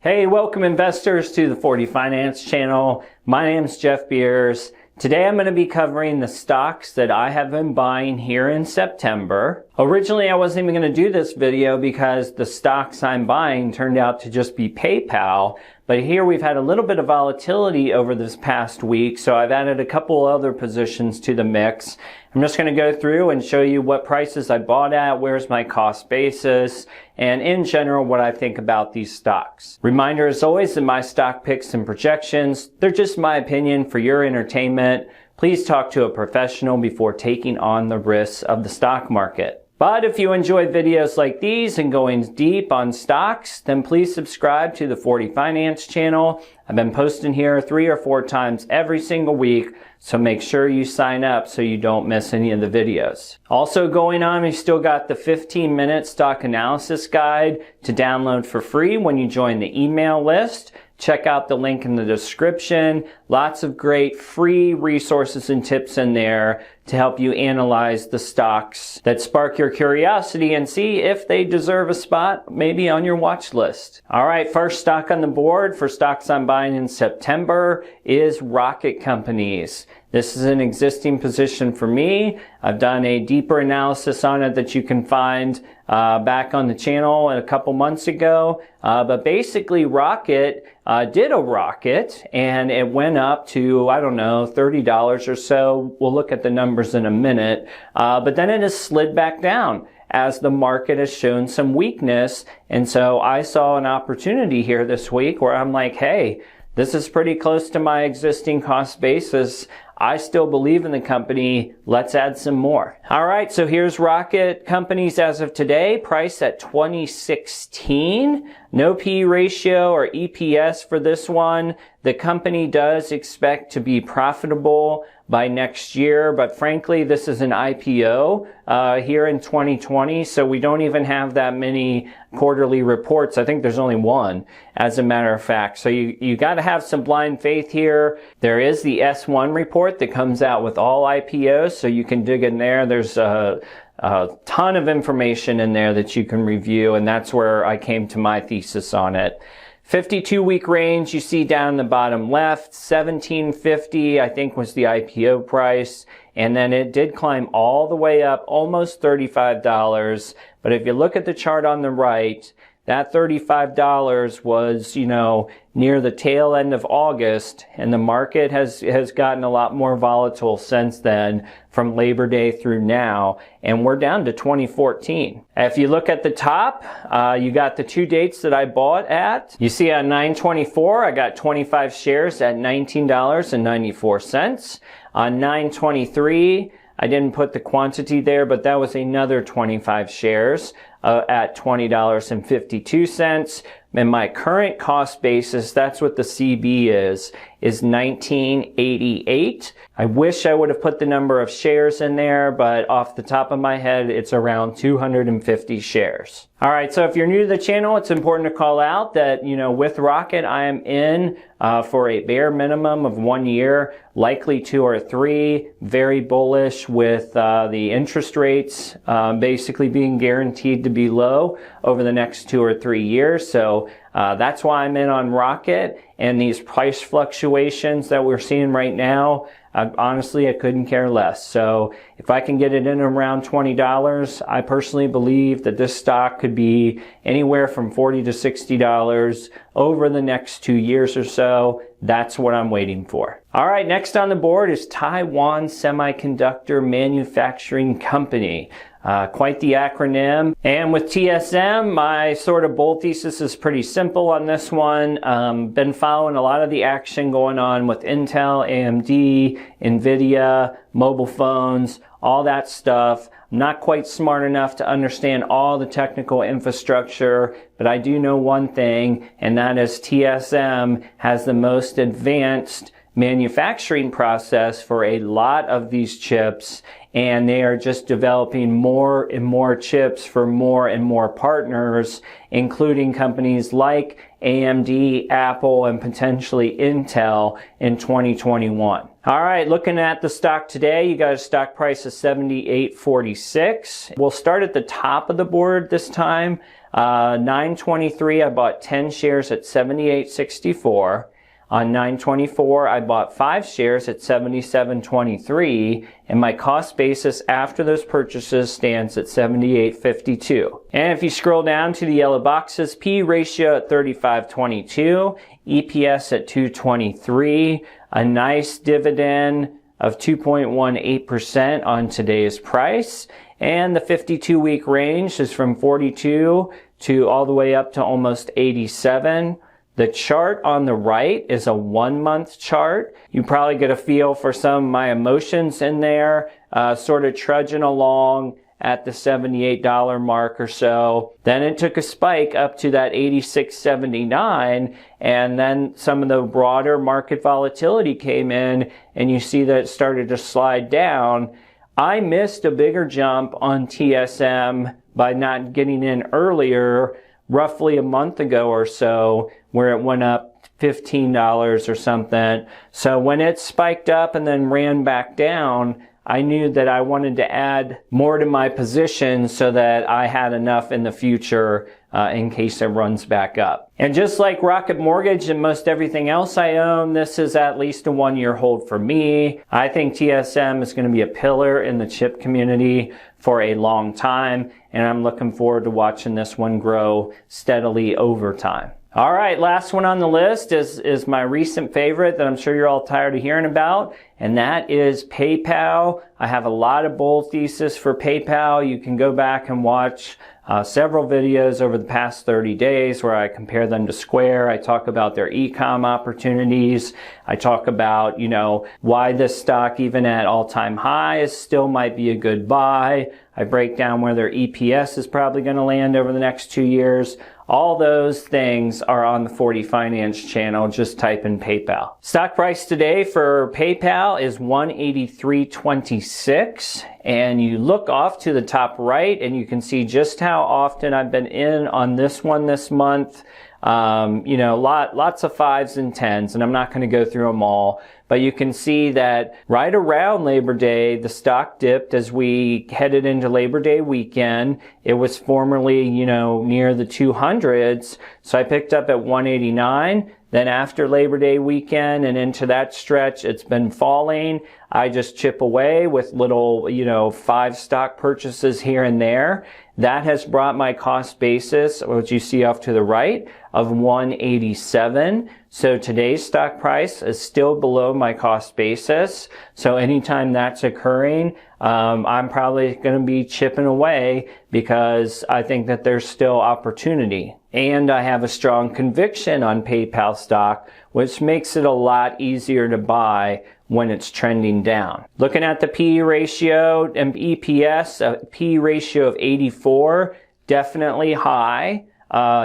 Hey, welcome investors to the 40 Finance channel. My name is Jeff Beers. Today I'm going to be covering the stocks that I have been buying here in September. Originally I wasn't even going to do this video because the stocks I'm buying turned out to just be PayPal. But here we've had a little bit of volatility over this past week, so I've added a couple other positions to the mix. I'm just going to go through and show you what prices I bought at, where's my cost basis, and in general what I think about these stocks. Reminder as always that my stock picks and projections, they're just my opinion for your entertainment. Please talk to a professional before taking on the risks of the stock market. But if you enjoy videos like these and going deep on stocks, then please subscribe to the 40 Finance channel. I've been posting here 3 or 4 times every single week, so make sure you sign up so you don't miss any of the videos. Also going on, we still got the 15-minute stock analysis guide to download for free when you join the email list. Check out the link in the description. Lots of great free resources and tips in there to help you analyze the stocks that spark your curiosity and see if they deserve a spot maybe on your watch list. All right, first stock on the board for stocks I'm buying in September is Rocket Companies. This is an existing position for me. I've done a deeper analysis on it that you can find back on the channel a couple months ago. But basically Rocket did a rocket and it went up to, I don't know, $30 or so. We'll look at the numbers in a minute. But then it has slid back down as the market has shown some weakness. And so I saw an opportunity here this week where I'm like, hey, this is pretty close to my existing cost basis. I still believe in the company. Let's add some more. All right, so here's Rocket Companies as of today, priced at 2016. No P ratio or EPS for this one. The company does expect to be profitable by next year, but frankly, this is an IPO here in 2020, so we don't even have that many quarterly reports. I think there's only one, as a matter of fact. So you got to have some blind faith here. There is the S1 report that comes out with all IPOs, so you can dig in there. There's a ton of information in there that you can review, and that's where I came to my thesis on it. 52-week range you see down in the bottom left, 1750 I think was the IPO price, and then it did climb all the way up almost $35. But if you look at the chart on the right, that $35 was, near the tail end of August, and the market has gotten a lot more volatile since then, from Labor Day through now, and we're down to 2014. If you look at the top, you got the 2 dates that I bought at. You see on 9/24, I got 25 shares at $19.94. On 9/23, I didn't put the quantity there, but that was another 25 shares at $20.52. And my current cost basis, that's what the CB is $19.88. I wish I would have put the number of shares in there, but off the top of my head, it's around 250 shares. All right, so if you're new to the channel, it's important to call out that, with Rocket, I am in for a bare minimum of 1 year, likely 2 or 3. Very bullish with the interest rates basically being guaranteed to be low over the next 2 or 3 years. So that's why I'm in on Rocket, and these price fluctuations that we're seeing right now, honestly, I couldn't care less. So if I can get it in around $20, I personally believe that this stock could be anywhere from $40 to $60 over the next 2 years or so. That's what I'm waiting for. All right, next on the board is Taiwan Semiconductor Manufacturing Company. Quite the acronym. And with TSM, my sort of bull thesis is pretty simple on this one. Been following a lot of the action going on with Intel, AMD, Nvidia, mobile phones, all that stuff. I'm not quite smart enough to understand all the technical infrastructure, but I do know one thing, and that is TSM has the most advanced manufacturing process for a lot of these chips, and they are just developing more and more chips for more and more partners, including companies like AMD, Apple, and potentially Intel in 2021. All right, looking at the stock today, you got a stock price of $78.46. We'll start at the top of the board this time. 9/23, I bought 10 shares at $78.64. On 9/24, I bought 5 shares at $77.23, and my cost basis after those purchases stands at $78.52. And if you scroll down to the yellow boxes, P ratio at 35.22, EPS at 2.23, a nice dividend of 2.18% on today's price, and the 52-week range is from 42 to all the way up to almost 87. The chart on the right is a 1-month chart. You probably get a feel for some of my emotions in there, sort of trudging along at the $78 mark or so. Then it took a spike up to that $86.79, and then some of the broader market volatility came in, and you see that it started to slide down. I missed a bigger jump on TSM by not getting in earlier, roughly a month ago or so, where it went up $15 or something. So when it spiked up and then ran back down, I knew that I wanted to add more to my position so that I had enough in the future in case it runs back up. And just like Rocket Mortgage and most everything else I own, this is at least a 1-year hold for me. I think TSM is going to be a pillar in the chip community for a long time, and I'm looking forward to watching this one grow steadily over time. All right, last one on the list is my recent favorite that I'm sure you're all tired of hearing about, and that is PayPal. I have a lot of bull thesis for PayPal. You can go back and watch several videos over the past 30 days where I compare them to Square. I talk about their e-com opportunities. I talk about, why this stock, even at all-time highs, still might be a good buy. I break down where their EPS is probably going to land over the next 2 years. All those things are on the 40 Finance channel. Just type in PayPal. Stock price today for PayPal is $183.26. And you look off to the top right and you can see just how often I've been in on this one this month. Lots of 5s and 10s, and I'm not going to go through them all, but you can see that right around Labor Day, the stock dipped as we headed into Labor Day weekend. It was formerly, near the 200s, so I picked up at 189. Then after Labor Day weekend and into that stretch, it's been falling. I just chip away with little, 5 stock purchases here and there. That has brought my cost basis, which you see off to the right, of 187. So today's stock price is still below my cost basis. So anytime that's occurring, I'm probably going to be chipping away because I think that there's still opportunity. And I have a strong conviction on PayPal stock, which makes it a lot easier to buy when it's trending down. Looking at the P ratio and EPS, a P ratio of 84, definitely high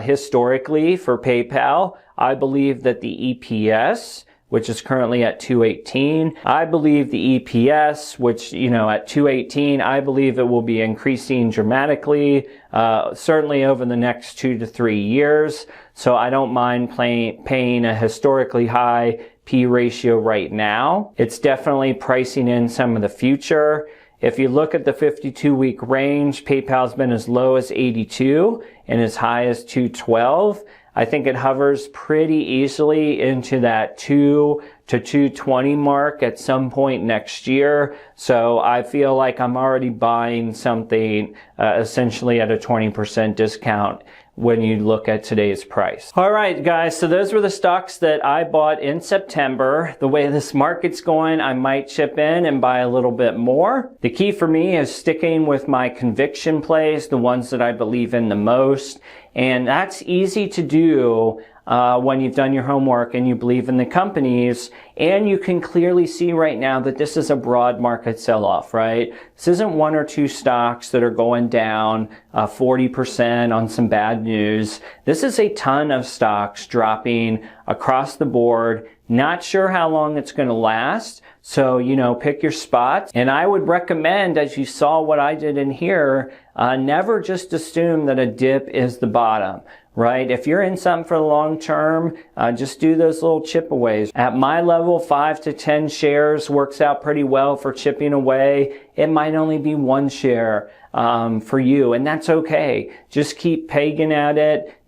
historically for PayPal. I believe that the EPS, which is currently at 218. I believe the EPS, which, at 218, I believe it will be increasing dramatically, certainly over the next 2 to 3 years. So I don't mind paying a historically high P ratio right now. It's definitely pricing in some of the future. If you look at the 52-week range, PayPal's been as low as 82 and as high as 212. I think it hovers pretty easily into that 2 to 220 mark at some point next year. So I feel like I'm already buying something essentially at a 20% discount when you look at today's price. All right, guys, so those were the stocks that I bought in September. The way this market's going, I might chip in and buy a little bit more. The key for me is sticking with my conviction plays, the ones that I believe in the most. And that's easy to do when you've done your homework and you believe in the companies, and you can clearly see right now that this is a broad market sell-off, right? This isn't 1 or 2 stocks that are going down 40% on some bad news. This is a ton of stocks dropping across the board. Not sure how long it's going to last. So, pick your spots. And I would recommend, as you saw what I did in here, never just assume that a dip is the bottom, right? If you're in something for the long term, just do those little chipaways. At my level, 5 to 10 shares works out pretty well for chipping away. It might only be 1 share for you, and that's okay. Just keep pegging at it,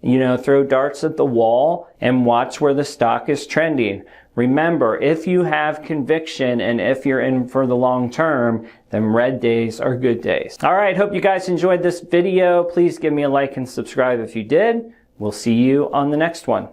throw darts at the wall and watch where the stock is trending. Remember, if you have conviction and if you're in for the long term, then red days are good days. All right, hope you guys enjoyed this video. Please give me a like and subscribe if you did. We'll see you on the next one.